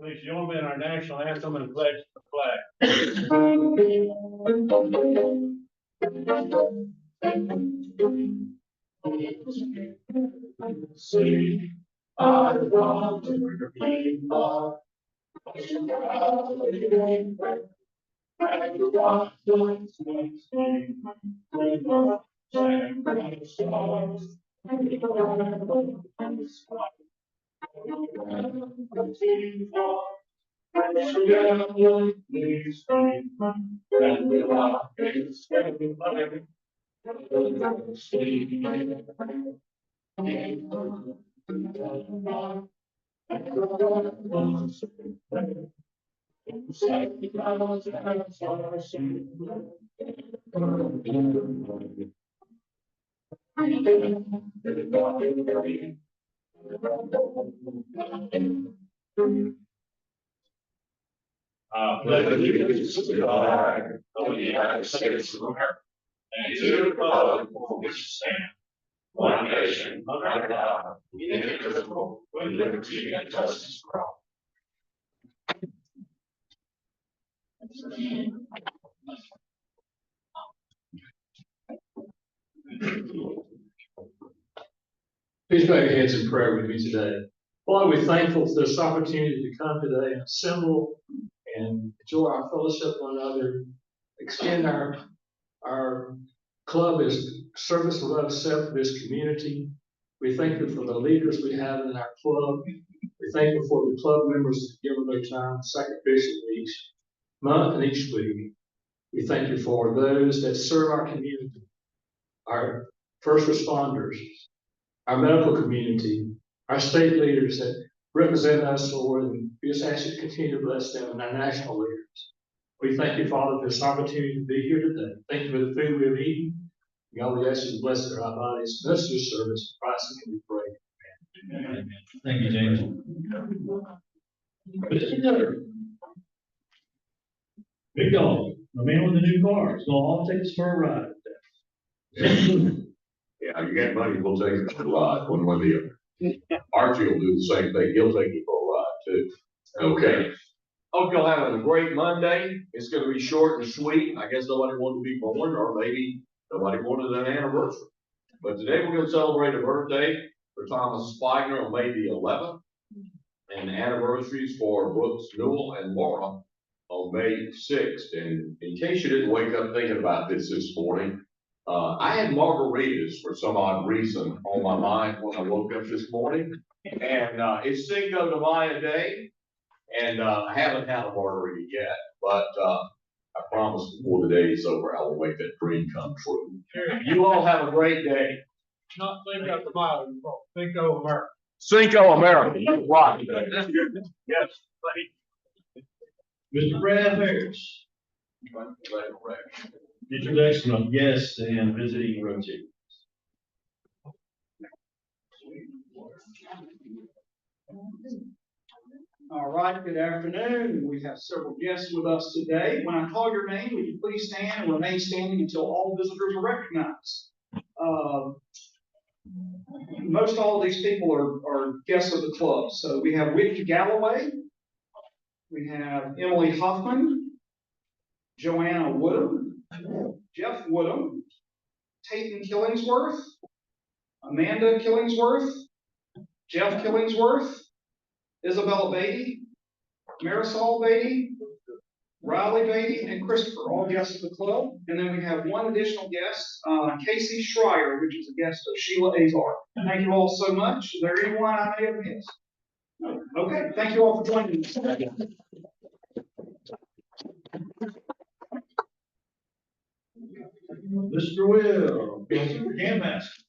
Please join me in our national anthem and pledge the flag. Sing, I want to be more. Pledge allegiance to the flag of the United States of America and to the republic for which it stands, one nation under God, indivisible, with liberty and justice for all. Please bow your heads in prayer with me today. Father, we're thankful for this opportunity to come today and assemble and enjoy our fellowship with one another, extend our club as service of love self to this community. We thank you for the leaders we have in our club. We thank you for the club members that give their time sacrificially each month and each week. We thank you for those that serve our community, our first responders, our medical community, our state leaders that represent us, Lord, and we just ask you to continue to bless them and our national leaders. We thank you, Father, for this opportunity to be here today. Thank you for the food we have eaten. God, we ask you to bless our bodies, bless your service. Christ, and we pray. Amen. Thank you, James. Big dog, the man with the new car, is gonna all take us for a ride. Yeah, you got money, we'll take it for a ride, one way or the other. Archie will do the same thing, he'll take you for a ride too. Okay. Hope y'all having a great Monday. It's gonna be short and sweet. I guess nobody wanted to be born, or maybe nobody wanted an anniversary. But today we're gonna celebrate a birthday for Thomas Spigner on May the 11th, and anniversaries for Brooks Newell and Laura on May 6th. And in case you didn't wake up thinking about this morning, I had margaritas for some odd reason on my mind when I woke up this morning. And it's Cinco de Mayo Day, and I haven't had a margarita yet, but I promise before the day is over, I will make that dream come true. You all have a great day. Not Cinco de Mayo, Cinco America. Cinco America, right. Yes, Mr. Brad Harris. Introduction of guests and visiting Rotary. All right, good afternoon. We have several guests with us today. When I call your name, will you please stand and remain standing until all visitors are recognized? Most all of these people are guests of the club. So we have Whitney Galloway, we have Emily Huffman, Joanna Woodham, Jeff Woodham, Tayton Killingsworth, Amanda Killingsworth, Jeff Killingsworth, Isabella Beatty, Marisol Beatty, Riley Beatty, and Christopher, all guests of the club. And then we have one additional guest, Casey Schreier, which is a guest of Sheila Azar. Thank you all so much. Is there anyone I may have missed? No? Okay, thank you all for joining us. Mr. Will, Jam Master.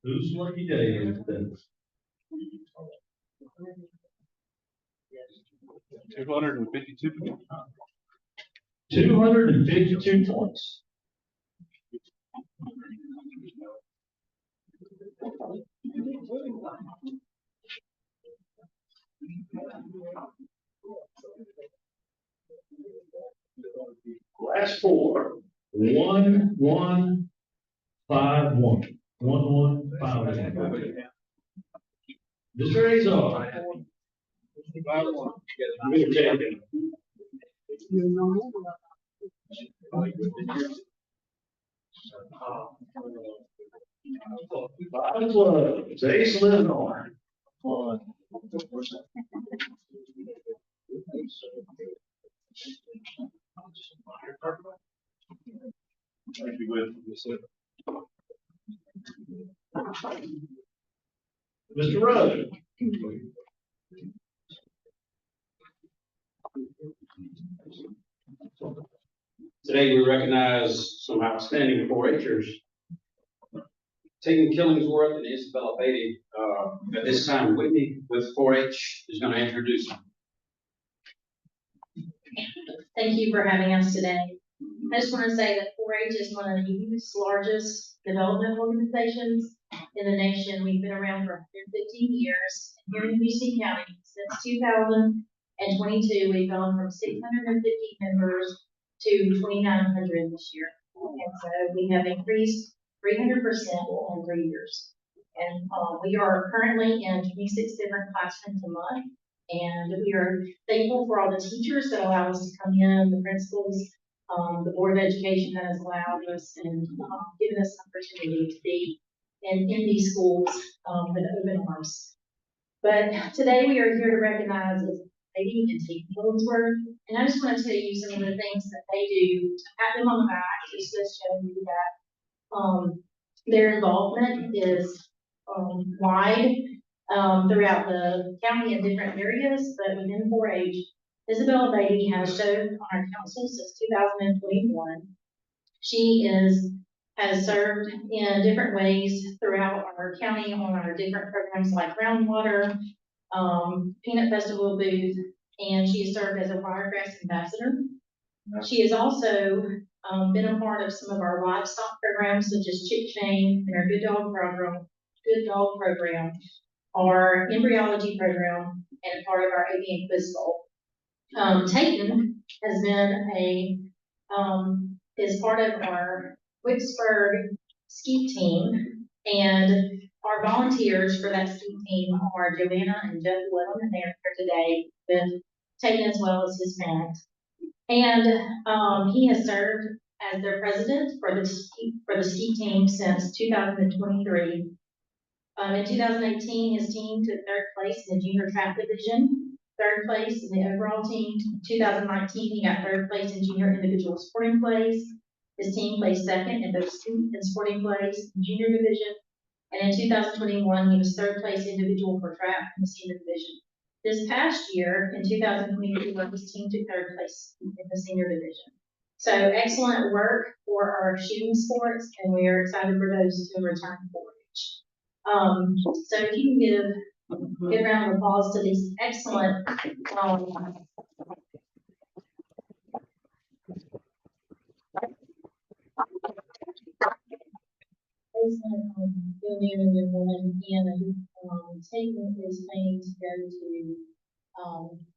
Whose lucky day is this? 252. 252 points. Last four. 1, 1, 5, 1. 1, 1, 5, 1. Mr. Azar. Jason Livermore. Mr. Rose. Today, we recognize some outstanding 4-H'ers. Taking Killingsworth and Isabella Beatty, at this time, Whitney with 4-H is going to introduce them. Thank you for having us today. I just want to say that 4-H is one of the youth's largest development organizations in the nation. We've been around for 115 years. Here in Houston County, since 2022, we've gone from 650 members to 2,900 this year. And so we have increased 300% in 3 years. And we are currently in 26 different classrooms a month. And we are thankful for all the teachers that allow us to come in, the principals, the Board of Education that has allowed us and given us an opportunity to be in these schools with open arms. But today we are here to recognize Lady and Tate Killingsworth. And I just want to tell you some of the things that they do to pat them on the back, just to show you that their involvement is wide throughout the county in different areas, but within 4-H, Isabella Beatty has served on our council since 2021. She has served in different ways throughout our county on our different programs like Groundwater, Peanut Festival booth, and she has served as a Wiregrass ambassador. She has also been a part of some of our livestock programs such as Chick Chain and our Good Dog program, our embryology program, and part of our avian quiz bowl. Tayton has been is part of our Wicksburg ski team, and our volunteers for that ski team are Joanna and Jeff Little, and they are here today with Tayton as well as his parent. And he has served as their president for the ski team since 2023. In 2018, his team took 3rd place in the junior track division, 3rd place in the overall team. In 2019, he got 3rd place in junior individual sporting plays. His team placed 2nd in both student and sporting plays in junior division. And in 2021, he was 3rd place individual for track in the senior division. This past year, in 2022, his team took 3rd place in the senior division. So excellent work for our shooting sports, and we are excited for those to return forward. So if you can give a round of applause to these excellent young man and young woman, and Tayton is planning to go to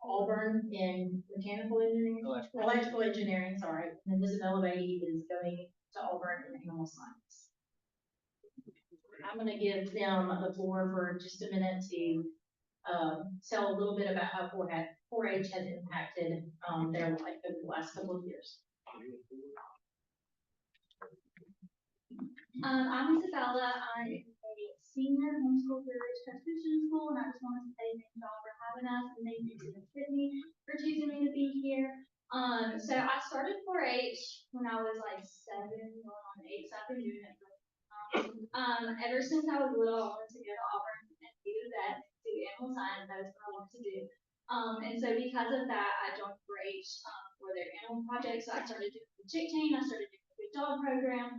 Auburn in mechanical engineering, electrical engineering, sorry, and Isabella Beatty is going to Auburn in animal science. I'm going to give them the floor for just a minute to tell a little bit about how 4-H has impacted their life over the last couple of years. I'm Isabella. I'm a senior homeschool through Rich Christian School, and I just wanted to say thank y'all for having us, and thank you to Miss Whitney for choosing me to be here. So I started 4-H when I was like 7, going on 8, so I've been doing it for ever since I was little. I wanted to go to Auburn and be the vet, do animal science. That is what I wanted to do. And so because of that, I joined 4-H for their animal project. So I started doing the Chick Chain. I started doing the Good Dog program.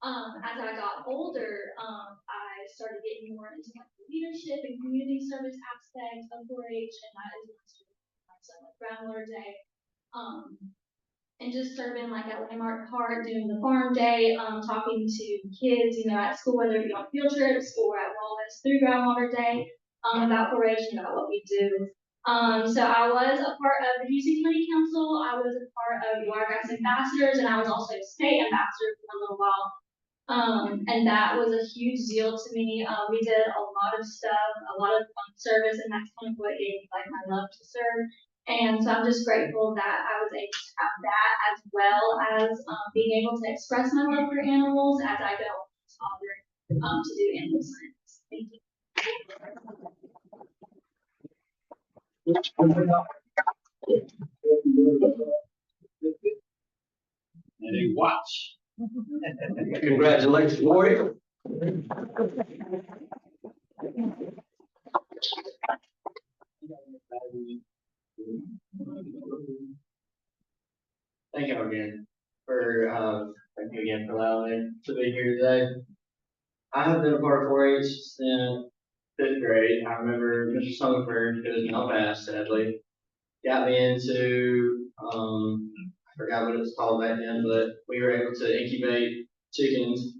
As I got older, I started getting more into like the leadership and community service aspect of 4-H, and that is when I started like Groundwater Day. And just serving like at Landmark Park, doing the farm day, talking to kids, at school, whether it be on field trips or at Wallace through Groundwater Day, about 4-H and about what we do. So I was a part of the Houston County Council. I was a part of Wiregrass Ambassadors, and I was also state ambassador for a little while. And that was a huge deal to me. We did a lot of stuff, a lot of service, and that's kind of what gave me like my love to serve. And so I'm just grateful that I was able to have that as well as being able to express my love for animals as I go on to do animal science. Thank you. And they watch. Congratulations, Lori. Thank you again thank you again for allowing me to be here today. I have been a part of 4-H since 5th grade. I remember Mr. Summerford, who is now passed, sadly, got me into, I forgot what it was called back then, but we were able to incubate chickens.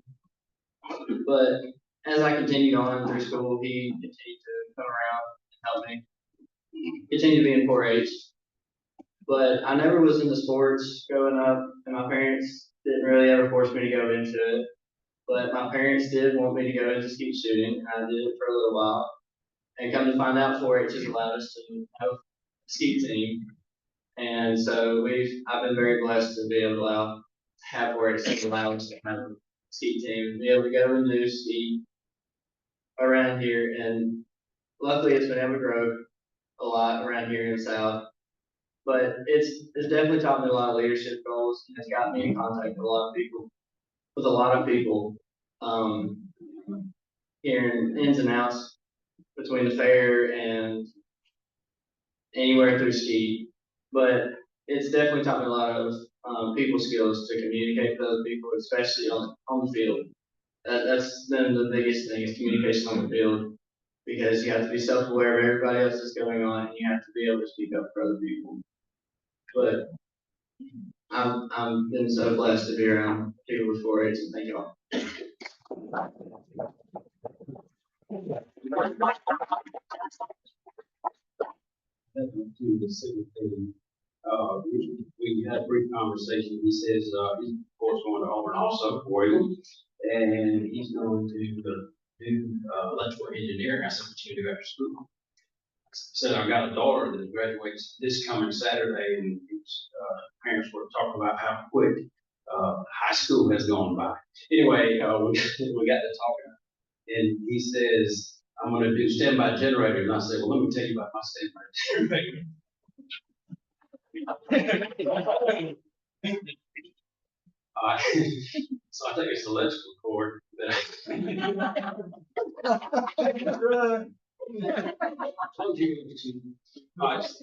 But as I continued on through school, he continued to come around and help me continue to be in 4-H. But I never was into sports growing up, and my parents didn't really ever force me to go into it. But my parents did want me to go into skeet shooting. I did it for a little while. And come to find out, 4-H has allowed us to have a skeet team. And so I've been very blessed to be able to have 4-H allow us to have a skeet team, be able to go and do skeet around here. And luckily it's been able to grow a lot around here in the South. But it's definitely taught me a lot of leadership goals, and it's got me in contact with a lot of people, hearing ins and outs between the fair and anywhere through ski. But it's definitely taught me a lot of people skills to communicate with other people, especially on the field. That's been the biggest thing, is communication on the field, because you have to be self-aware of everybody else that's going on, and you have to be able to speak up for other people. But I'm been so blessed to be around people with 4-H, and thank y'all. To the city thing. We had a brief conversation. He says, he's of course going to Auburn also for you, and he's going to do electrical engineering. I said, what you do after school? I said, I've got a daughter that graduates this coming Saturday, and parents were talking about how quick high school has gone by. Anyway, we got to talking, and he says, I'm going to do standby generator. And I said, well, let me tell you about my standby generator. So I think it's electrical cord.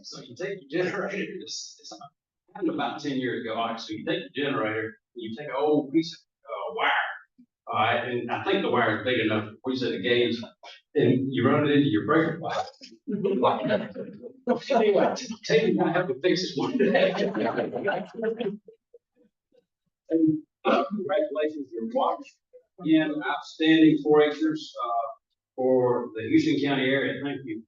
So you take your generator. This happened about 10 years ago. All right, so you take the generator, and you take an old piece of wire. All right, and I think the wire is big enough for you set the gauge, and you run it into your breaker box. Anyway, Taylor's gonna have to fix this one day. And, congratulations, your watch. Again, outstanding 4-Hers for the Houston County area. Thank you.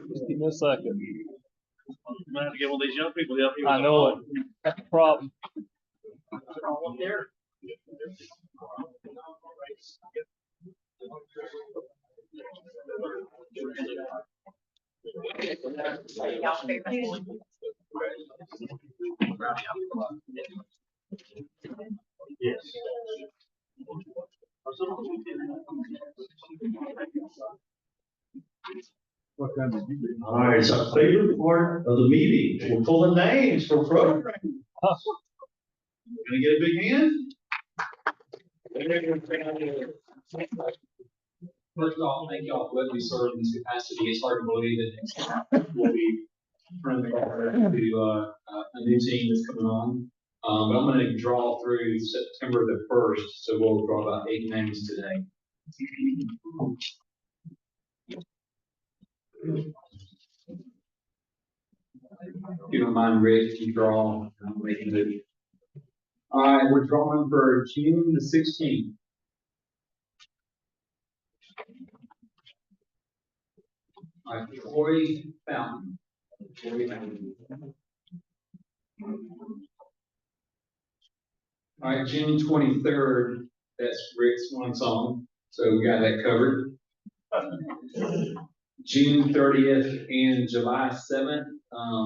Just give me a second. I'm gonna have to get one of these young people to help you. I know it. That's the problem. Up there. Yes. All right, it's our favorite part of the meeting. We're pulling names for program. Gonna get a big hand? First off, thank y'all for letting me serve in this capacity. It's hard to believe that we'll be turning the card to a new team that's coming on. But I'm going to draw through September the 1st, so we'll draw about 8 names today. If you don't mind, Rick, if you draw, I'm making it. All right, we're drawing for June the 16th. All right, Corey Fountain. Corey Fountain. All right, June 23rd, that's Rick's one song, so we got that covered. June 30th and July 7th,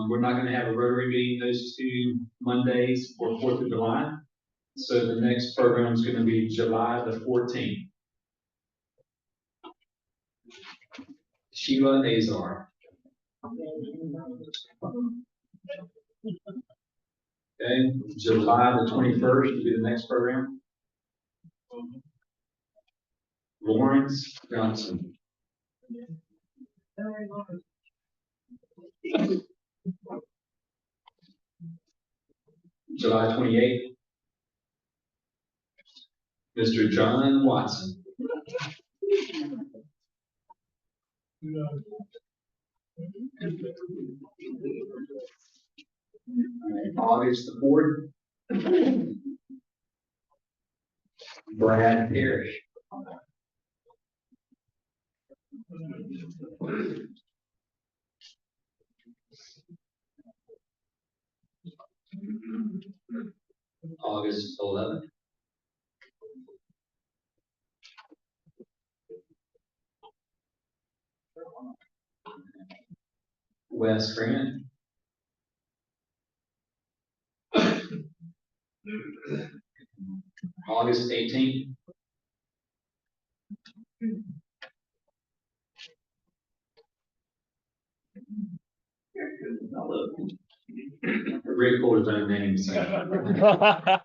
we're not gonna have a Rotary meeting those 2 Mondays for 4th of July. So the next program is gonna be July the 14th. Sheila Azar. Okay, July the 21st will be the next program. Lawrence Johnson. July 28th. Mr. John Watson. August the 4th. Brad Parrish. August 11th. Wes Grant. August 18th. Rick Porter's own name. So. I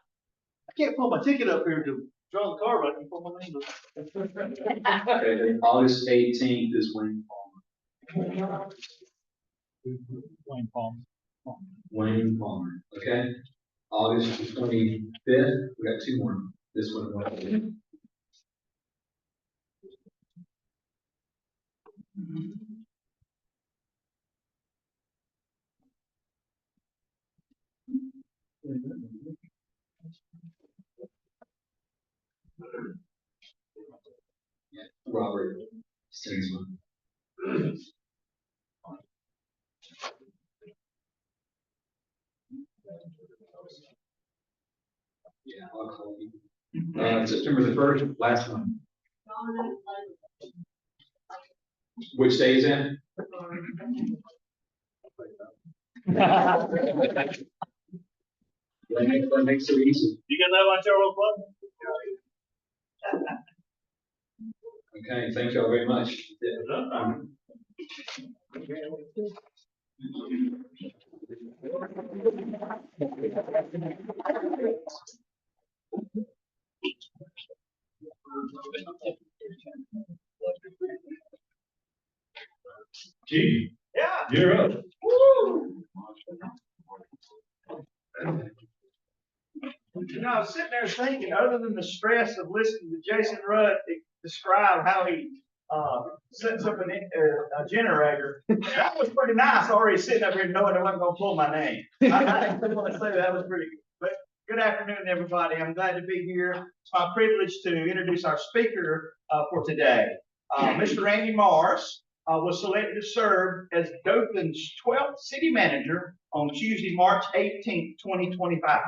can't pull my ticket up here to draw the card, but I can pull my name up. Okay, August 18th is Wayne Palmer. Wayne Palmer. Wayne Palmer. Okay. August 25th, we got 2 more. This one. Yeah, Robert Stinsman. Yeah, I'll call you. September the 1st, last one. Which day is that? That makes it easy. You got that on your club? Okay, thank y'all very much. Gee, Yeah. you're up. You know, I was sitting there thinking, other than the stress of listening to Jason Rudd describe how he sets up a generator, that was pretty nice. Already sitting up here knowing I wasn't going to pull my name. I want to say that was pretty good. But good afternoon, everybody. I'm glad to be here. It's my privilege to introduce our speaker for today. Mr. Randy Morris was selected to serve as Dothan's 12th city manager on Tuesday, March 18th, 2025.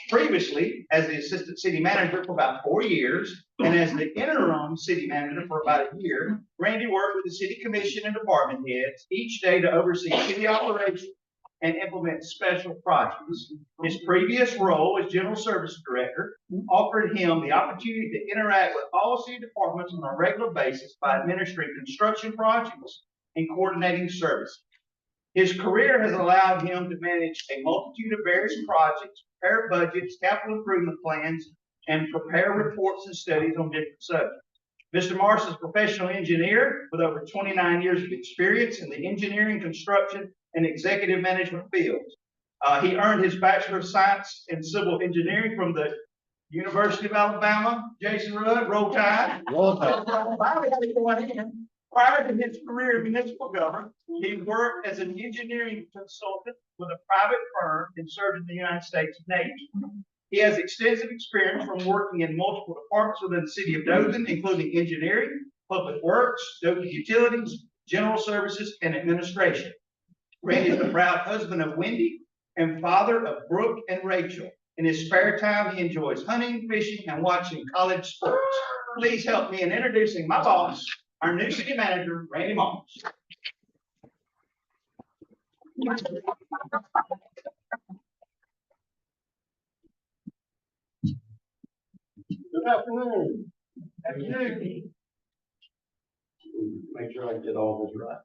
Previously, as the assistant city manager for about 4 years, and as the interim city manager for about a year, Randy worked with the city commission and department heads each day to oversee city operations and implement special projects. His previous role as general service director offered him the opportunity to interact with all city departments on a regular basis by administering construction projects and coordinating services. His career has allowed him to manage a multitude of various projects, prepare budgets, capital improvement plans, and prepare reports and studies on different subjects. Mr. Morris is a professional engineer with over 29 years of experience in the engineering, construction, and executive management fields. He earned his Bachelor of Science in Civil Engineering from the University of Alabama. Jason Rudd, roll tide. Roll Tide. Prior to his career in municipal government, he worked as an engineering consultant with a private firm and served in the United States Navy. He has extensive experience from working in multiple departments within the city of Dothan, including engineering, public works, Dothan utilities, general services, and administration. Randy is the proud husband of Wendy and father of Brooke and Rachel. In his spare time, he enjoys hunting, fishing, and watching college sports. Please help me in introducing my boss, our new city manager, Randy Moss. Good afternoon. Afternoon. Make sure I get all this right.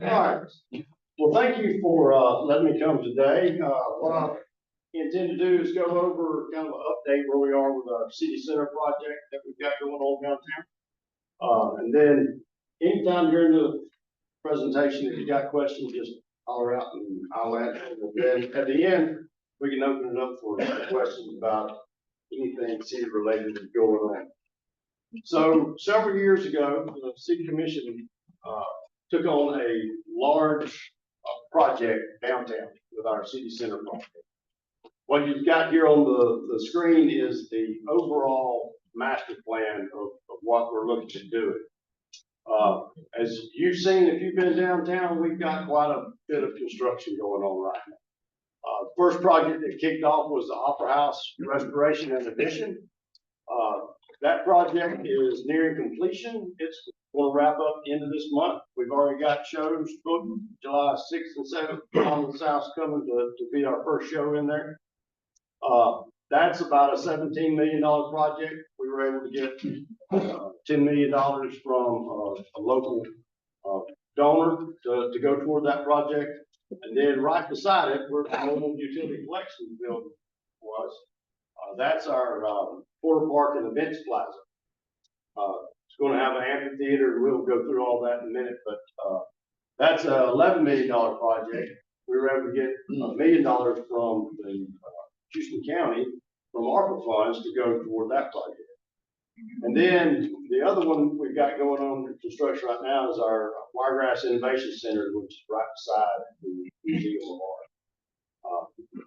All right. Well, thank you for letting me come today. What I intend to do is go over kind of an update where we are with our city center project that we've got going on downtown. And then anytime during the presentation, if you got questions, just holler out and I'll answer them. And then at the end, we can open it up for questions about anything city related that's going on. So several years ago, the city commission took on a large project downtown with our city center project. What you've got here on the screen is the overall master plan of what we're looking to do. As you've seen, if you've been downtown, we've got quite a bit of construction going on right now. The first project that kicked off was the Opera House restoration and addition. That project is nearing completion. It's going to wrap up the end of this month. We've already got shows booked July 6th and 7th. Common South's coming to be our first show in there. That's about a $17 million project. We were able to get $10 million from a local donor to go toward that project. And then right beside it, where the mobile utility collection building was, that's our Porter Park and Events Plaza. It's going to have an amphitheater, and we'll go through all that in a minute, but that's a $11 million project. We were able to get $1 million from the Houston County from ARPA funds to go toward that project. And then the other one we've got going on in construction right now is our Wiregrass Innovation Center, which is right beside the Museum of Art.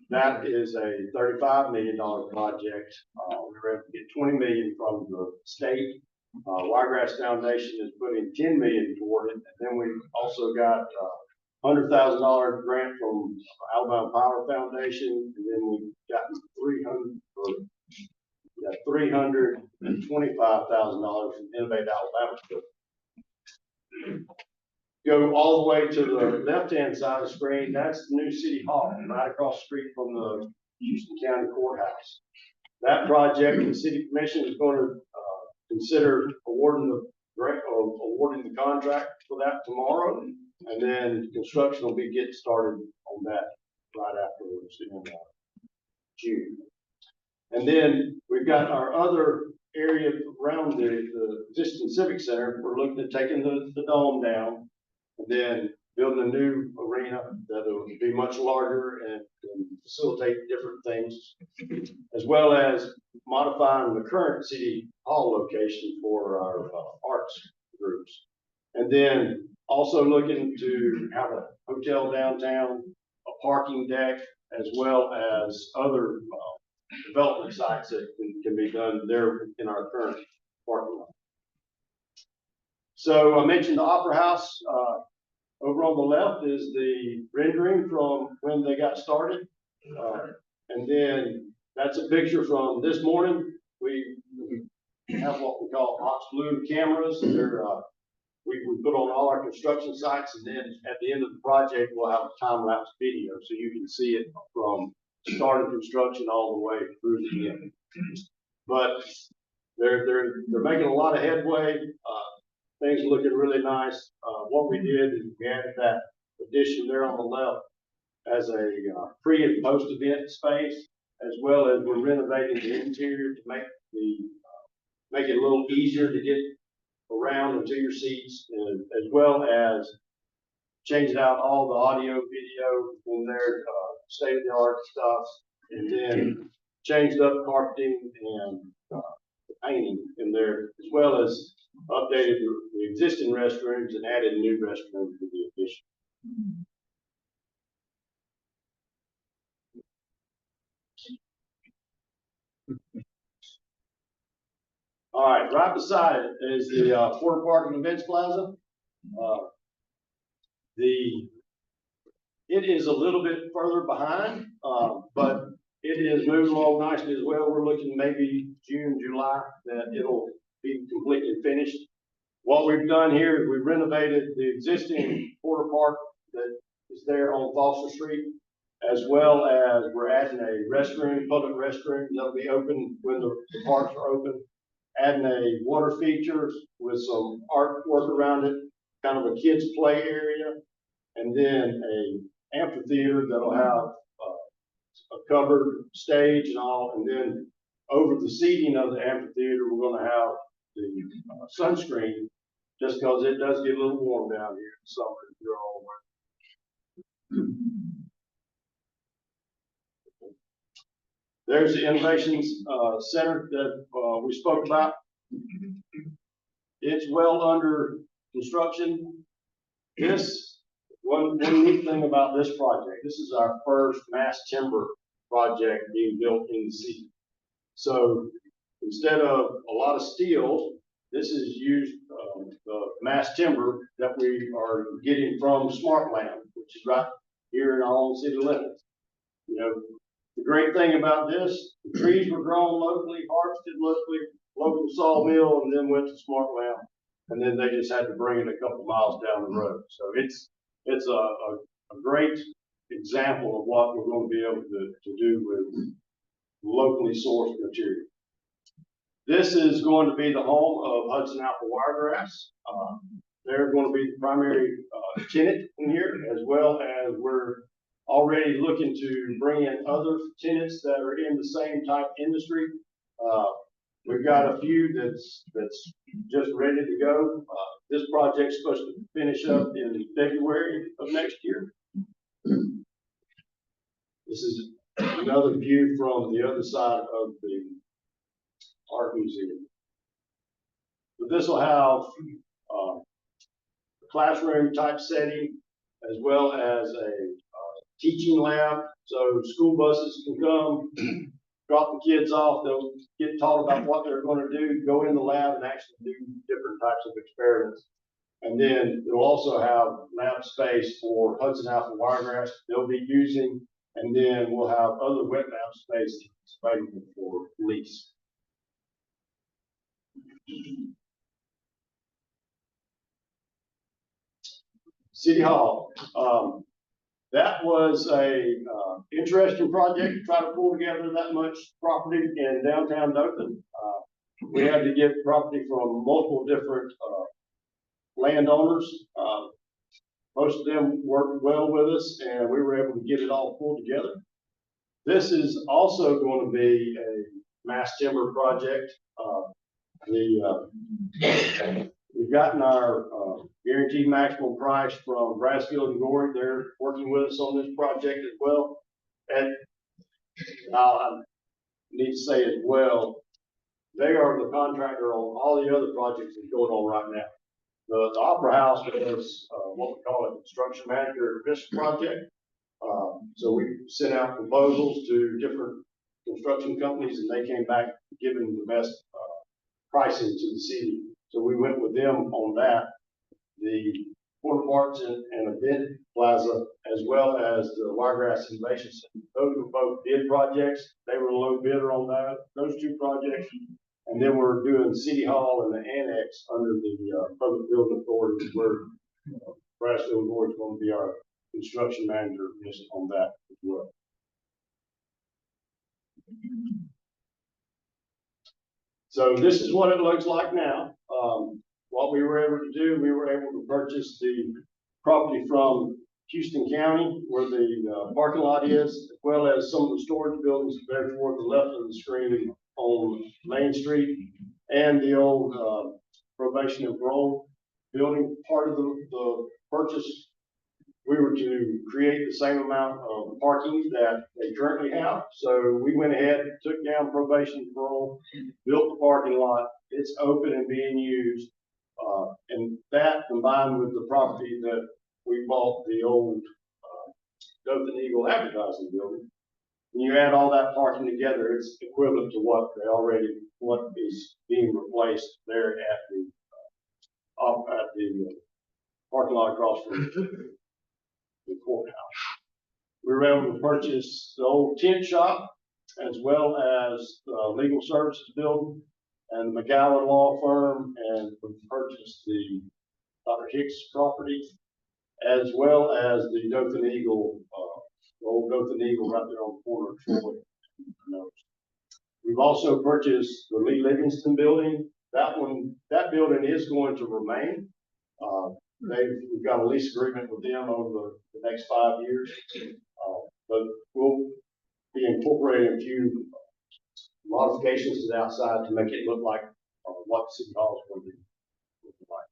That is a $35 million project. We were able to get $20 million from the state. Wiregrass Foundation is putting $10 million toward it. And then we've also got $100,000 grant from Alabama Power Foundation. And then we've got $325,000 from Innovate Alabama. Go all the way to the left-hand side of the screen. That's the new city hall, right across the street from the Houston County Courthouse. That project, the city commission is going to consider awarding the contract for that tomorrow, and then construction will be getting started on that right afterwards in June. And then we've got our other area around the existing civic center. We're looking at taking the dome down and then building a new arena that will be much larger and facilitate different things, as well as modifying the current city hall location for our arts groups. And then also looking to have a hotel downtown, a parking deck, as well as other development sites that can be done there in our current parking lot. So I mentioned the Opera House. Over on the left is the rendering from when they got started. And then that's a picture from this morning. We have what we call Ox Blue cameras. We put on all our construction sites, and then at the end of the project, we'll have a time-lapse video so you can see it from start of construction all the way through the end. But they're making a lot of headway. Things are looking really nice. What we did is we added that addition there on the left as a pre and post event space. as well as we're renovating the interior to make make it a little easier to get around and to your seats, and as well as changing out all the audio, video in there, state-of-the-art stuff, and then changed up carpeting and painting in there, as well as updated the existing restrooms and added new restrooms to the addition. All right, right beside it is the Porter Park and Events Plaza. It is a little bit further behind, but it is moving along nicely as well. We're looking maybe June, July that it'll be completely finished. What we've done here is we've renovated the existing Porter Park that is there on Foster Street, as well as we're adding a restroom, public restroom that'll be open when the parks are open. Adding a water feature with some artwork around it, kind of a kids play area, and then a amphitheater that'll have a covered stage and all, and then over the seating of the amphitheater, we're going to have the sunscreen, just because it does get a little warm down here in summer if you're all aware. There's the Innovations Center that we spoke about. It's well under construction. This, one neat thing about this project, this is our first mass timber project being built in the city. So instead of a lot of steel, this is used the mass timber that we are getting from Smartland, which is right here in our own city limits. You know, the great thing about this, the trees were grown locally, harvested locally, local sawmill, and then went to Smartland. And then they just had to bring it a couple miles down the road. So it's a great example of what we're going to be able to do with locally sourced material. This is going to be the home of Hudson Apple Wiregrass. They're going to be the primary tenant in here, as well as we're already looking to bring in other tenants that are in the same type industry. We've got a few that's just ready to go. This project's supposed to finish up in February of next year. This is another view from the other side of the art museum. But this will have a classroom type setting, as well as a teaching lab, so school buses can come, drop the kids off, they'll get taught about what they're going to do, go in the lab and actually do different types of experiments. And then it'll also have lab space for Hudson Apple Wiregrass they'll be using, and then we'll have other wet lab space available for lease. City Hall. That was a interesting project to try to pull together that much property in downtown Dothan. We had to get property from multiple different landowners. Most of them worked well with us, and we were able to get it all pulled together. This is also going to be a mass timber project. We've gotten our guaranteed maximum price from Brassfield and Gorey. They're working with us on this project as well. And I need to say as well, they are the contractor on all the other projects that's going on right now. The Opera House is what we call a construction manager for this project. So we sent out proposals to different construction companies, and they came back giving the best pricing to the city. So we went with them on that. The Porter Parks and Event Plaza, as well as the Wiregrass Innovation Center. Those were both bid projects. They were a low bidder on that, those two projects. And then we're doing City Hall and the annex under the Public Building Authority, where Brassfield and Gorey is going to be our construction manager on that as well. So this is what it looks like now. What we were able to do, we were able to purchase the property from Houston County, where the parking lot is, as well as some of the storage buildings there toward the left of the screen on Main Street, and the old probation and parole building. Part of the purchase, we were to create the same amount of parking that they currently have. So we went ahead, took down probation and parole, built the parking lot. It's open and being used. And that combined with the property that we bought, the old Dothan Eagle advertising building. When you add all that parking together, it's equivalent to what is being replaced there at the parking lot across from the courthouse. We were able to purchase the old tent shop as well as the legal services building and the McGowan Law Firm, and we purchased the Dr. Hicks property as well as the Dothan Eagle, the old Dothan Eagle right there on the corner of Troy. We've also purchased the Lee Livingston building. That building is going to remain. We've got a lease agreement with them over the next 5 years. But we'll be incorporating a few modifications to the outside to make it look like what City Hall is going to be looking like.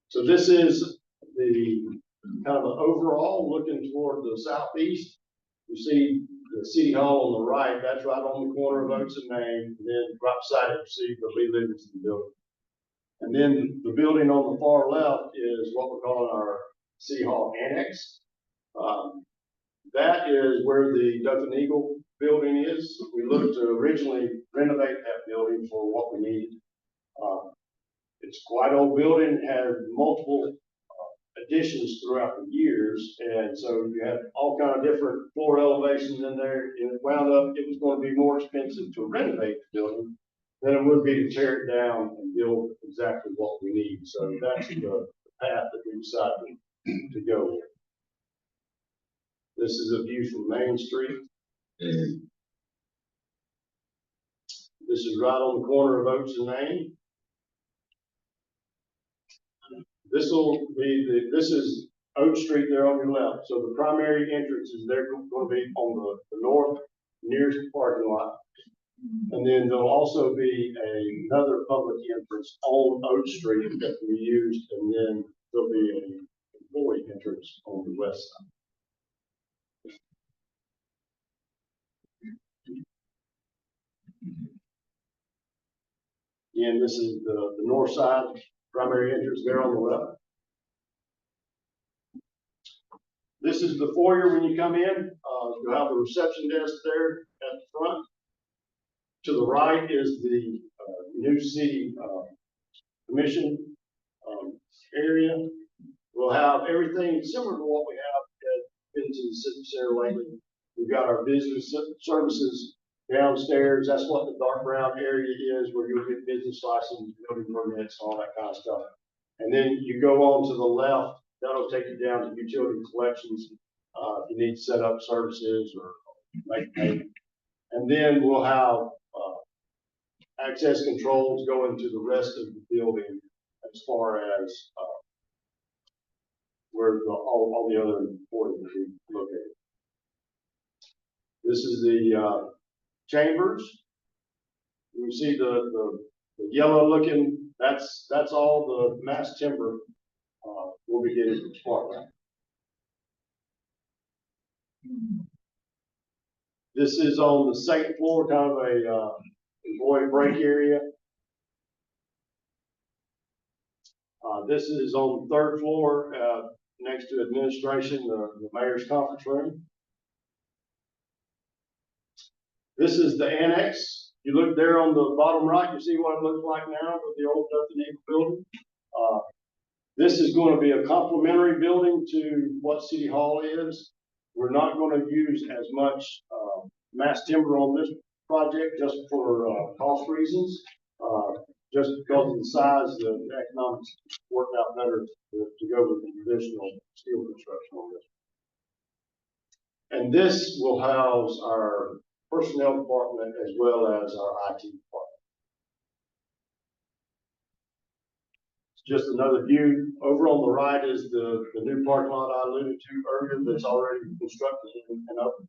So this is the kind of the overall looking toward the southeast. You see the City Hall on the right, that's right on the corner of Oaks and Main, and then right beside it, you see the Lee Livingston building. And then the building on the far left is what we're calling our City Hall Annex. That is where the Dothan Eagle building is. We looked to originally renovate that building for what we needed. It's quite an old building, had multiple additions throughout the years, and so you had all kind of different floor elevations in there, and it wound up, it was going to be more expensive to renovate the building than it would be to tear it down and build exactly what we need. So that's the path that we decided to go with. This is a view from Main Street. This is right on the corner of Oaks and Main. This is Oak Street there on your left. So the primary entrance is there going to be on the north nearest parking lot. And then there'll also be another public entrance on Oak Street that we used, and then there'll be an employee entrance on the west side. Again, this is the north side primary entrance there on the left. This is the foyer when you come in. You'll have the reception desk there at the front. To the right is the new city commission area. We'll have everything similar to what we have been to the city center lately. We've got our business services downstairs. That's what the dark brown area is, where you'll get business license, building permits, all that kind of stuff. And then you go on to the left, that'll take you down to utility collections. If you need to set up services or make payment. And then we'll have access controls going to the rest of the building as far as where all the other employees will be located. This is the chambers. You see the yellow looking, that's all the mass timber we'll be getting from Sparkland. This is on the second floor, kind of a employee break area. This is on the third floor, next to administration, the mayor's conference room. This is the annex. You look there on the bottom right, you see what it looks like now with the old Dothan Eagle building. This is going to be a complementary building to what City Hall is. We're not going to use as much mass timber on this project just for cost reasons. Just because of the size, the economics worked out better to go with the traditional steel construction on this. And this will house our personnel department as well as our IT department. just another view. Over on the right is the new parking lot I alluded to earlier that's already constructed and open.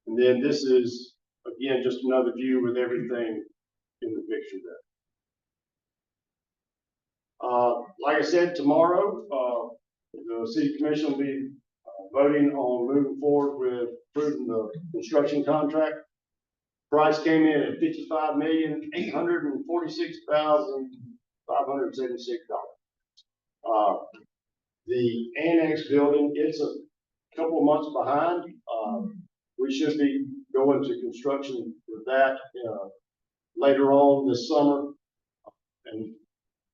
And then this is, again, just another view with everything in the picture there. Like I said, tomorrow, the city commission will be voting on moving forward with approving the construction contract. Price came in at $55,846,576. The annex building, it's a couple of months behind. We should be going to construction with that later on this summer. And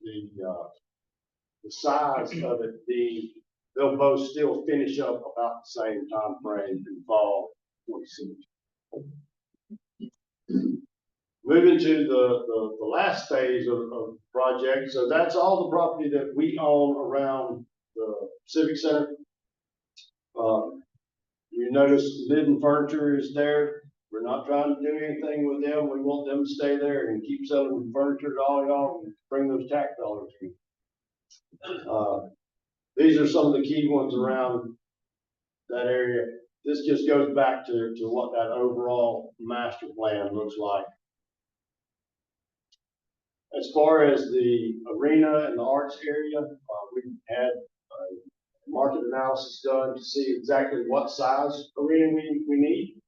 the size of it, they'll both still finish up about the same time frame in fall 2016. Moving to the last phase of the project. So that's all the property that we own around the Civic Center. You notice Linden Furniture is there. We're not trying to do anything with them. We want them to stay there and keep selling furniture to all y'all and bring those tax dollars in. These are some of the key ones around that area. This just goes back to what that overall master plan looks like. As far as the arena and the arts area, we had a market analysis done to see exactly what size arena we need.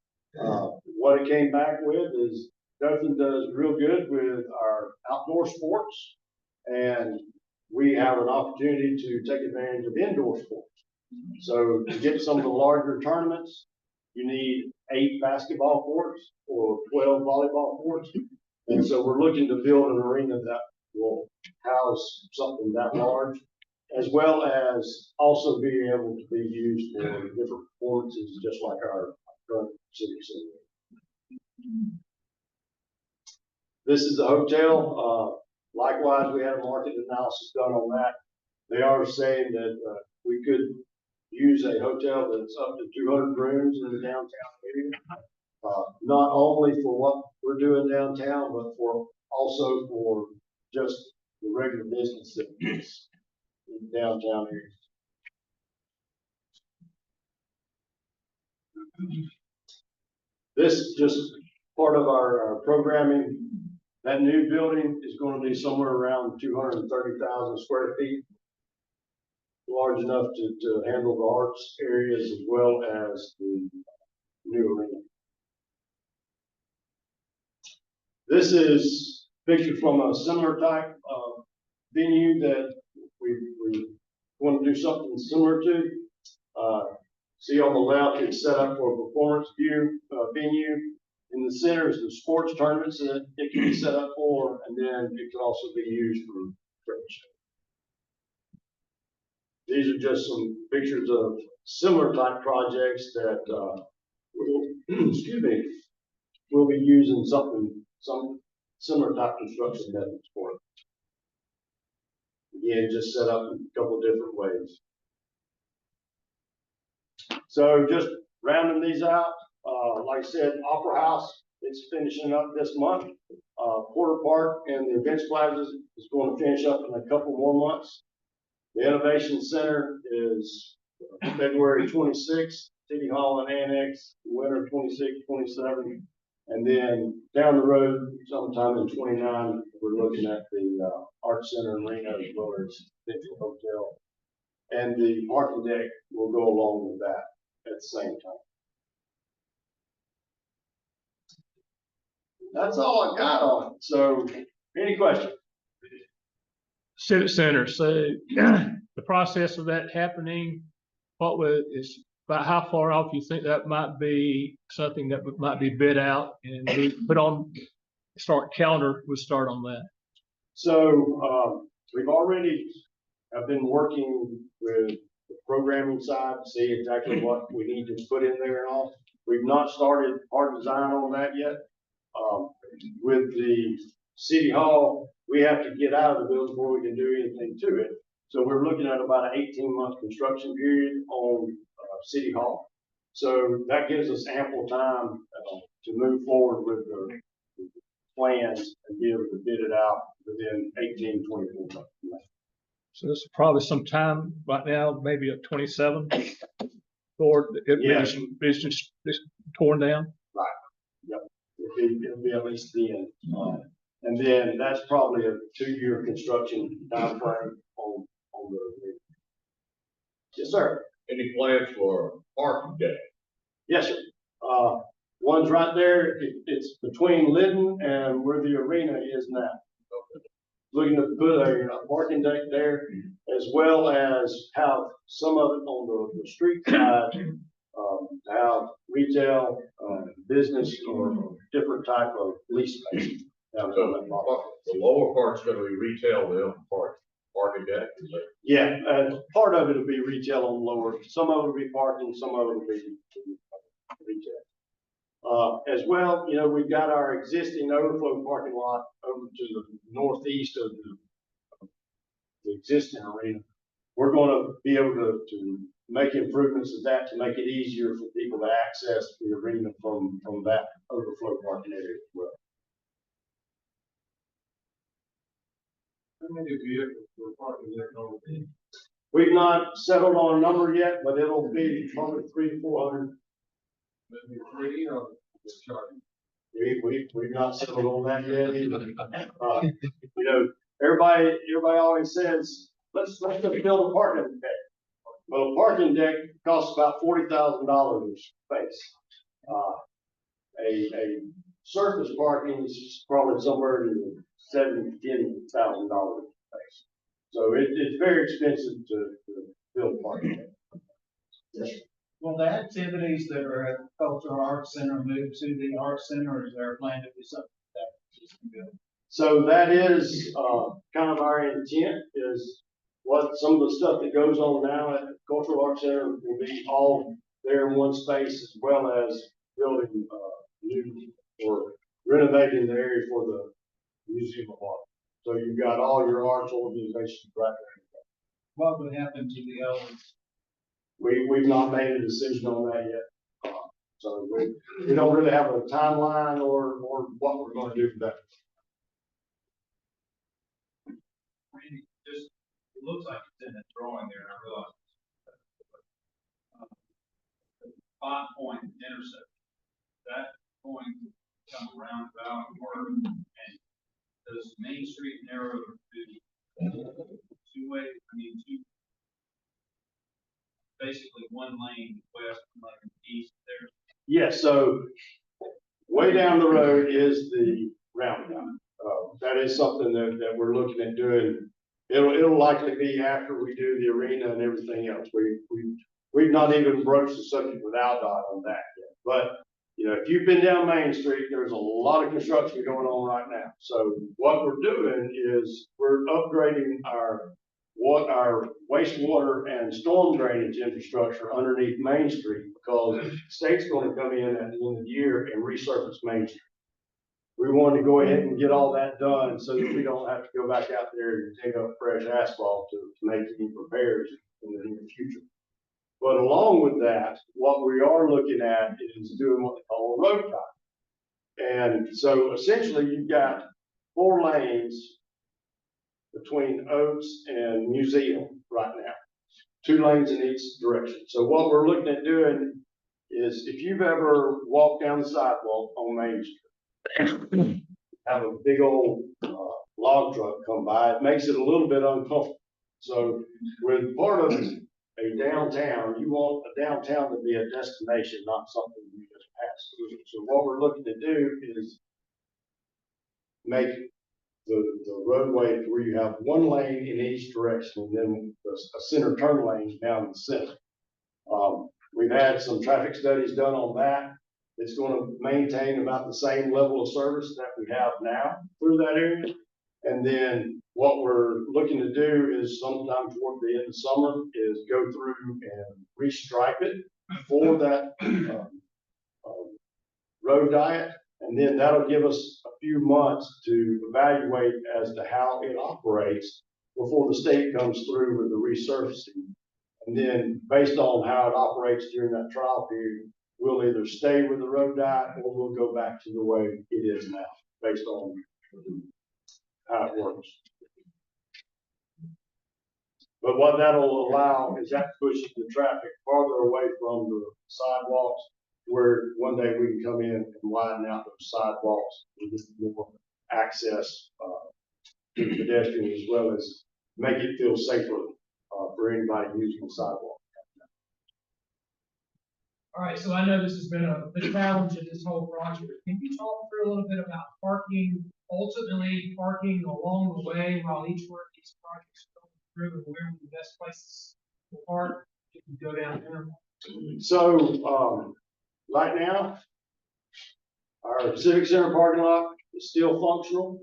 What it came back with is Dothan does real good with our outdoor sports, and we have an opportunity to take advantage of indoor sports. So to get some of the larger tournaments, you need 8 basketball courts or 12 volleyball courts. And so we're looking to build an arena that will house something that large, as well as also be able to be used for different performances, just like our current city center. This is the hotel. Likewise, we had a market analysis done on that. They are saying that we could use a hotel that's up to 200 rooms in the downtown area. Not only for what we're doing downtown, but also for just the regular business that is in the downtown area. This is just part of our programming. That new building is going to be somewhere around 230,000 square feet, large enough to handle the arts areas as well as the new arena. This is a picture from a similar type of venue that we want to do something similar to. See on the left, it's set up for a performance venue. In the center is the sports tournaments that it can be set up for, and then it can also be used for trade shows. These are just some pictures of similar type projects that we'll be using some similar type construction methods for it. Again, just set up in a couple of different ways. So just rounding these out, like I said, Opera House is finishing up this month. Porter Park and the Events Plaza is going to finish up in a couple more months. The Innovation Center is February 26th, City Hall and Annex, winter 26, 27. And then down the road, sometime in 29, we're looking at the Art Center and Arena as well as Central Hotel. And the parking deck will go along with that at the same time. That's all I got on it. So, any questions? Civic Center, so the process of that happening, is about how far off you think that might be something that might be bid out and be put on, calendar would start on that? So, we've already have been working with the programming side to see exactly what we need to put in there and all. We've not started our design on that yet. With the City Hall, we have to get out of the building before we can do anything to it. So we're looking at about an 18-month construction period on City Hall. So that gives us ample time to move forward with the plans and be able to bid it out within 18-24 months. So this is probably some time right now, maybe at 27. Or Yes. it's just torn down. It'll be at least then. And then that's probably a 2-year construction timeframe on the. Yes, sir. Any plans for a parking deck? Yes, sir. One's right there. It's between Liddon and where the arena is now. Looking to put a parking deck there, as well as have some of it on the street side, to have retail, business, or different type of lease space. down So on that lot. the lower part's gonna be retail, the upper part, parking deck, is that? Yeah, part of it will be retail on lower, some of it will be parking, some of it will be retail. As well, you know, we've got our existing overflow parking lot over to the northeast of the existing arena. We're gonna be able to make improvements to that to make it easier for people to access the arena from that overflow parking area as well. How many vehicles for parking deck over there? We've not settled on a number yet, but it'll be probably 300 to 400. Maybe 3 or just charging? We've not settled on that yet either. You know, everybody always says, let's just build a parking deck. Well, a parking deck costs about $40,000 space. A surface parking is probably somewhere in the $7,000 to $10,000 space. So it's very expensive to build a parking deck. Yes, sir. Will the activities that are at the Cultural Arts Center move to the Arts Center, or is there a plan to do something like that? So that is, kind of our intent is what some of the stuff that goes on now at the Cultural Arts Center will be all there in one space, as well as building, new or renovating the area for the Museum of Art. So you've got all your arts organizations right there. What would happen to the old? We've not made a decision on that yet. So we don't really have a timeline or what we're gonna do for that. Randy, just, it looks like it's in the drawing there, and I realize. The 5-point intersection, that going to come around about or, and does Main Street narrow to two-way, basically one lane west, one lane east there? Yes, so way down the road is the roundabout. That is something that we're looking at doing. It'll likely be after we do the arena and everything else. We've not even broached the subject with Dot on that yet. But, you know, if you've been down Main Street, there's a lot of construction going on right now. So what we're doing is we're upgrading our wastewater and storm drainage infrastructure underneath Main Street, because the state's going to come in at the end of the year and resurface Main Street. We wanted to go ahead and get all that done so that we don't have to go back out there and dig up fresh asphalt to make any repairs in the near future. But along with that, what we are looking at is doing what they call a road tie. And so essentially you've got 4 lanes between Oaks and Museum right now, 2 lanes in each direction. So what we're looking at doing is, if you've ever walked down the sidewalk on Main Street, have a big old log truck come by, it makes it a little bit uncomfortable. So with part of a downtown, you want a downtown to be a destination, not something you just pass through. So what we're looking to do is make the roadway where you have 1 lane in each direction, and then a center turn lane down the center. We've had some traffic studies done on that. It's going to maintain about the same level of service that we have now through that area. And then what we're looking to do is sometime toward the end of summer is go through and restripe it for that road diet. And then that'll give us a few months to evaluate as to how it operates before the state comes through with the resurfacing. And then based on how it operates during that trial period, we'll either stay with the road diet or we'll go back to the way it is now. based on how it works. But what that'll allow is that pushes the traffic farther away from the sidewalks, where one day we can come in and widen out those sidewalks with more access to the pedestrians, as well as make it feel safer for anybody using the sidewalk. All right, so I know this has been a challenge in this whole project. Can you talk through a little bit about parking, ultimately parking along the way while each one of these projects go through, and where the best places to park? You can go down there. So, right now, our Civic Center parking lot is still functional.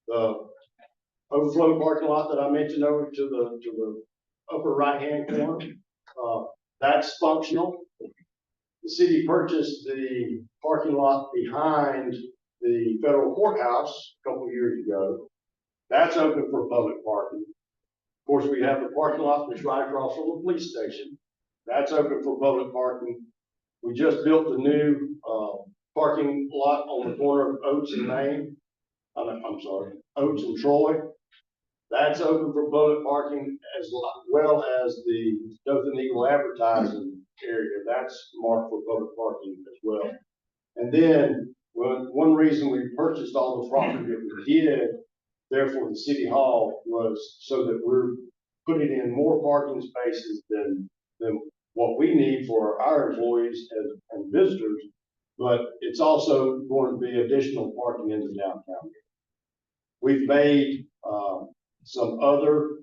The overflow parking lot that I mentioned over to the upper right-hand corner, that's functional. The city purchased the parking lot behind the federal courthouse a couple of years ago. That's open for public parking. Of course, we have the parking lot that's right across from the police station. That's open for public parking. We just built the new parking lot on the corner of Oates and Main. I'm sorry, Oates and Troy. That's open for public parking, as well as the Dothan Eagle advertising area. That's marked for public parking as well. And then, one reason we purchased all the property that we did there for the city hall was so that we're putting in more parking spaces than what we need for our employees and visitors, but it's also going to be additional parking in the downtown. We've made some other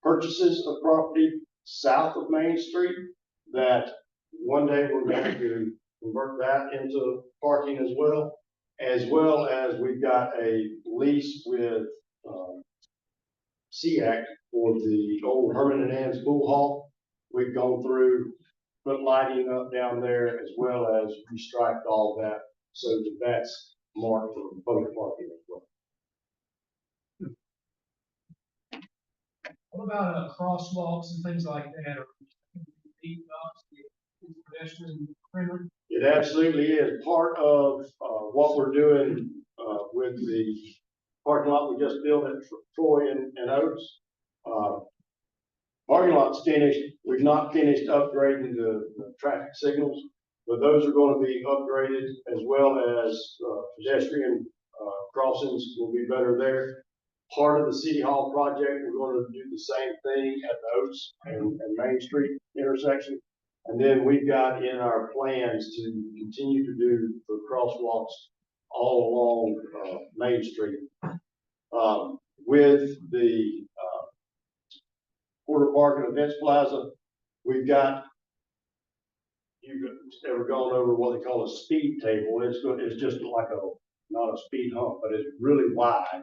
purchases of property south of Main Street that one day we're going to convert that into parking as well as we've got a lease with SEAC for the old Herman and Ann's Pool Hall. We've gone through, put lighting up down there, as well as restriped all that so that that's marked for public parking as well. What about crosswalks and things like that? Or pedestrian friendly? It absolutely is part of what we're doing with the parking lot we just built at Troy and Oates. Parking lot's finished. We've not finished upgrading the traffic signals, but those are going to be upgraded, as well as pedestrian crossings will be better there. Part of the City Hall project, we're going to do the same thing at the Oates and Main Street intersection. And then we've got in our plans to continue to do the crosswalks all along Main Street. With the Porter Park and Events Plaza, we've got, you've ever gone over what they call a speed table. It's just like not a speed hump, but it's really wide.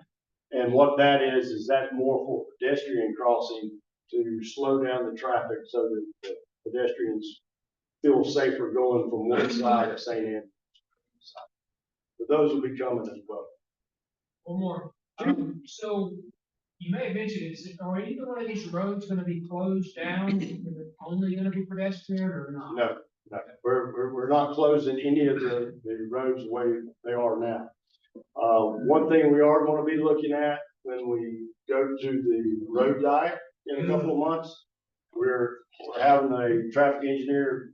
And what that is that's more for pedestrian crossing to slow down the traffic so that the pedestrians feel safer going from one side of St. Andrews. But those will be coming as well. One more. So you may have mentioned, are either one of these roads going to be closed down? Is it only going to be pedestrian or not? No. We're not closing any of the roads the way they are now. One thing we are going to be looking at when we go to the road diet in a couple of months, we're having a traffic engineer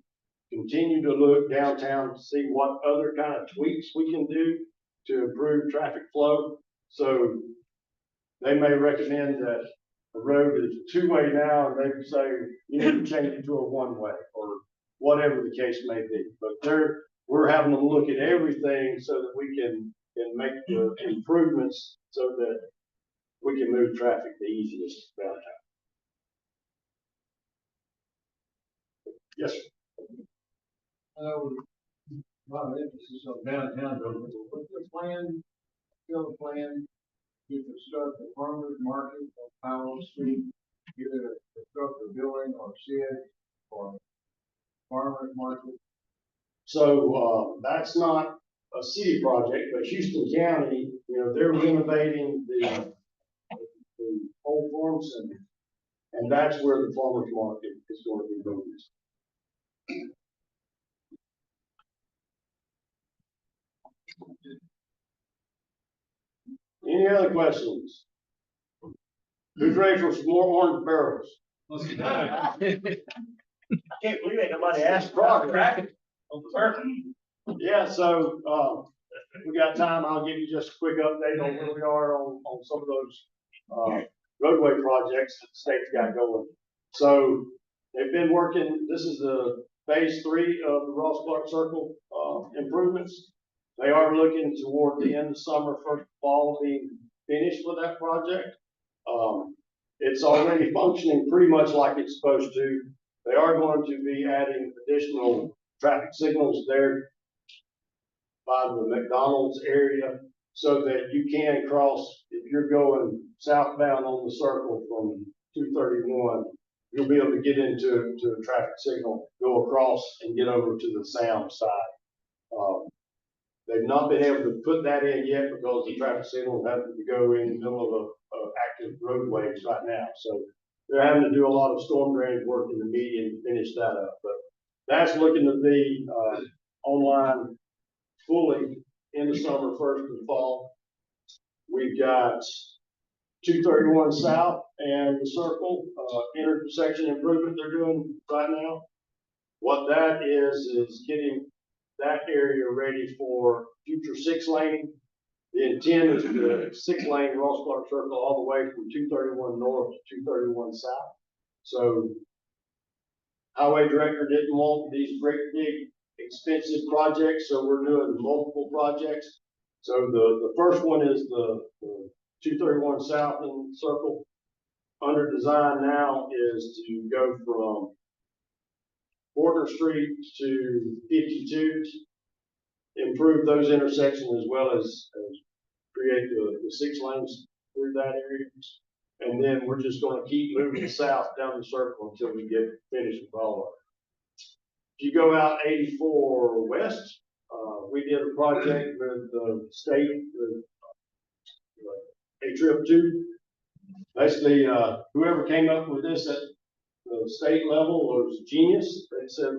continue to look downtown to see what other kind of tweaks we can do to improve traffic flow. So they may recommend that the road is two-way now, and they say you need to change it to a one-way, or whatever the case may be. But we're having them look at everything so that we can make the improvements so that we can move traffic the easiest downtown. Yes, sir. A lot of emphasis on downtown, but what's the plan, still the plan to construct the farmers market on Powell Street, either construct a building or shed or farmers market? So that's not a city project, but Houston County, they're renovating the old farm center, and that's where the farmers market is going to be moved. Any other questions? Who's ready for some more orange barrels? I can't believe ain't nobody asked progress. Yeah, so, we got time, I'll give you just a quick update on where we are on some of those, roadway projects that the state's got going. So, they've been working, this is the phase 3 of the Ross Clark Circle, improvements. They are looking toward the end of summer, first fall, being finished with that project. It's already functioning pretty much like it's supposed to. They are going to be adding additional traffic signals there by the McDonald's area so that you can cross, if you're going southbound on the circle from 231, you'll be able to get into a traffic signal, go across and get over to the sound side. They've not been able to put that in yet because the traffic signal happens to go in the middle of active roadways right now. So they're having to do a lot of storm drainage work in the median to finish that up. But that's looking to be online fully in the summer, first of the fall. We've got 231 South and the Circle intersection improvement they're doing right now. What that is getting that area ready for future 6-lane. The intent is the 6-lane Ross Clark Circle all the way from 231 North to 231 South. So highway director didn't want these great big expensive projects, so we're doing multiple projects. So the first one is the 231 South and Circle. Under design now is to go from Border Street to 52, improve those intersections as well as create the 6 lanes through that area. And then we're just going to keep moving south down the circle until we get finished with all of it. If you go out 84 west, we did a project with the state, a trip to. Basically, whoever came up with this at the state level was genius. They said,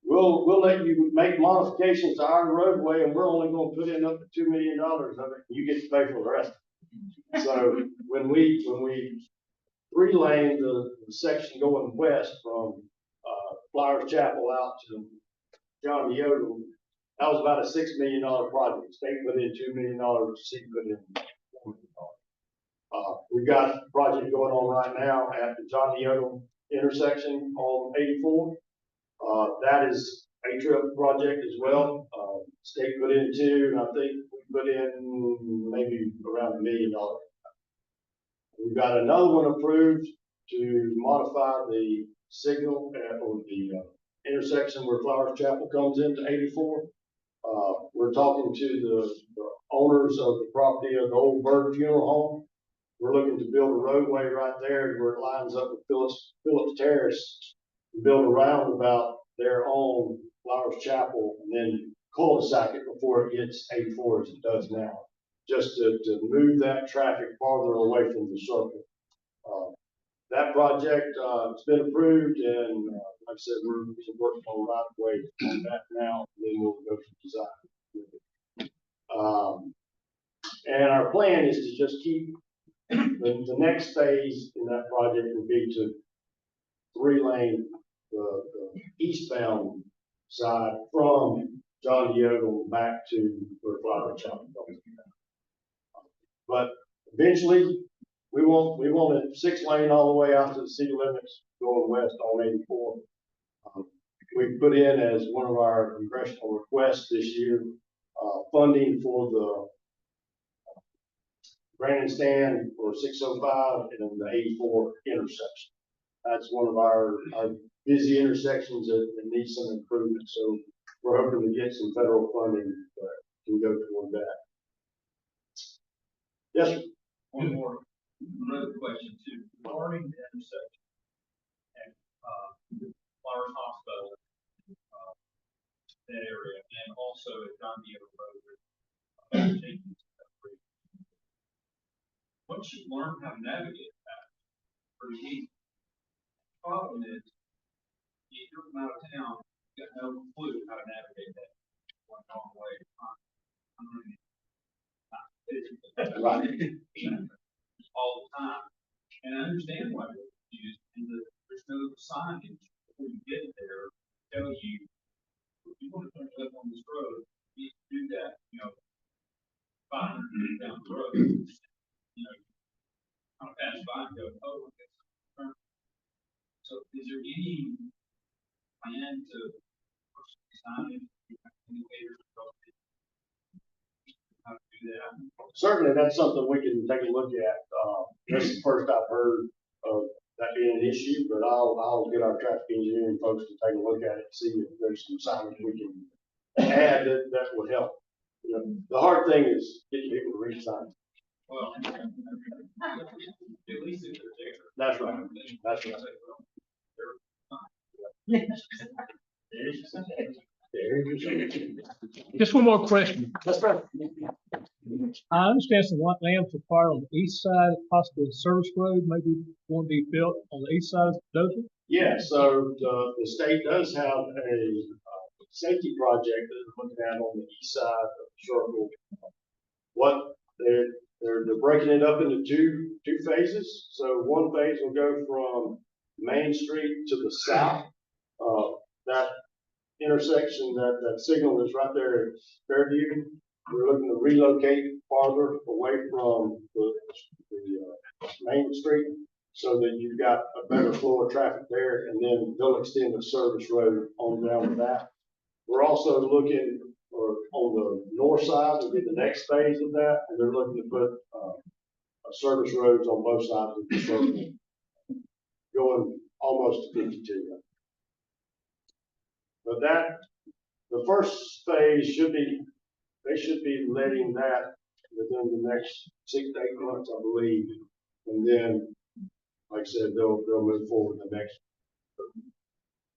we'll let you make modifications to our roadway, and we're only going to put in up to $2 million of it. You get to pay for the rest. So when we 3-lane the section going west from Flowers Chapel out to John Deodle, that was about a $6 million project. State put in $2 million, city put in $4 million. We've got a project going on right now at the John Deodle intersection on 84. That is a trip project as well. State put in 2, and I think we put in maybe around $1 million. We've got another one approved to modify the signal or the intersection where Flowers Chapel comes into 84. We're talking to the owners of the property of the old Bird Funeral Home. We're looking to build a roadway right there where it lines up with Phillips Terrace, build a roundabout there on Flowers Chapel, and then cul-de-sac it before it gets 84 as it does now, just to move that traffic farther away from the circle. That project has been approved, and like I said, we're working on right away on that now, and then we'll go to design. And our plan is to just keep the next phase in that project would be to 3-lane the eastbound side from John Deodle back to where Flower Chapel comes. But eventually, we want it 6-lane all the way out to the city limits going west on 84. We put in as one of our congressional requests this year, funding for the grandstand for 605 and the 84 intersection. That's one of our busy intersections that needs some improvement. So we're hoping to get some federal funding that can go toward that. Yes, sir. One more, another question too, regarding the intersection at, Flowers Hospital, that area, and also at John Deere Road. Once you learn how to navigate that, pretty easy. Problem is, if you're from out of town, you got no clue how to navigate that one long way. Right. All the time. And I understand why they're confused, and there's no signage before you get there, tell you, if you want to turn left on this road, you need to do that, 500 feet down the road. Kind of pass by and go, oh, okay. So is there any plan to signage, indicators, how to do that? Certainly, that's something we can take a look at. This is the first I've heard of that being an issue, but I'll get our traffic engineering folks to take a look at it, see if there's some signage we can add that would help. The hard thing is getting people to read signs. Well, at least if they're there. That's right. That's right. Just one more question. That's right. I understand some lands required on the east side, possibly a service road, maybe going to be built on the east side of Dothan. Yeah, so the state does have a safety project that they're looking at on the east side of the circle. What they're breaking it up into two phases. So one phase will go from Main Street to the south. That intersection, that signal is right there at Fairview. We're looking to relocate farther away from the Main Street so that you've got a better flow of traffic there, and then they'll extend the service road on down to that. We're also looking on the north side will be the next phase of that, and they're looking to put service roads on both sides of the circle, going almost to 52. But the first phase they should be letting that within the next 6 to 8 months, I believe. And then, like I said, they'll move forward to the next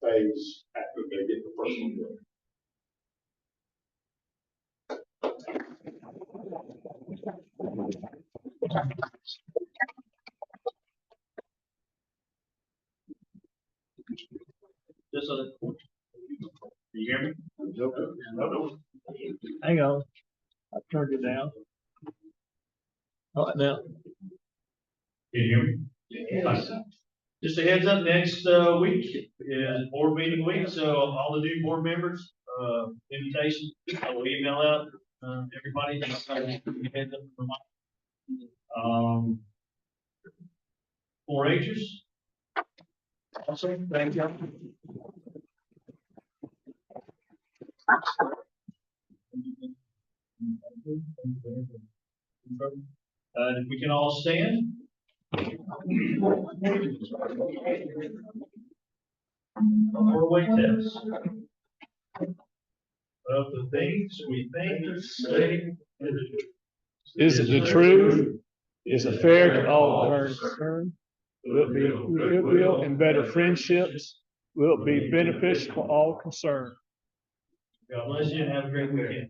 phase after they get the first one done. Just so that, can you hear me? No. Hang on, I turned it down. All right, now. Can you hear me? Yeah. Just a heads up, next week is board meeting week, so all the new board members, invitation, I will email out, everybody. Heads up for my, 4-Hers. Awesome, thank you. If we can all stand. Four-way test. Of the things we think, say, and do. Is it the truth? Is it fair to all concerned? Will it be goodwill and better friendships? Will it be beneficial for all concerned? God bless you and have a great weekend.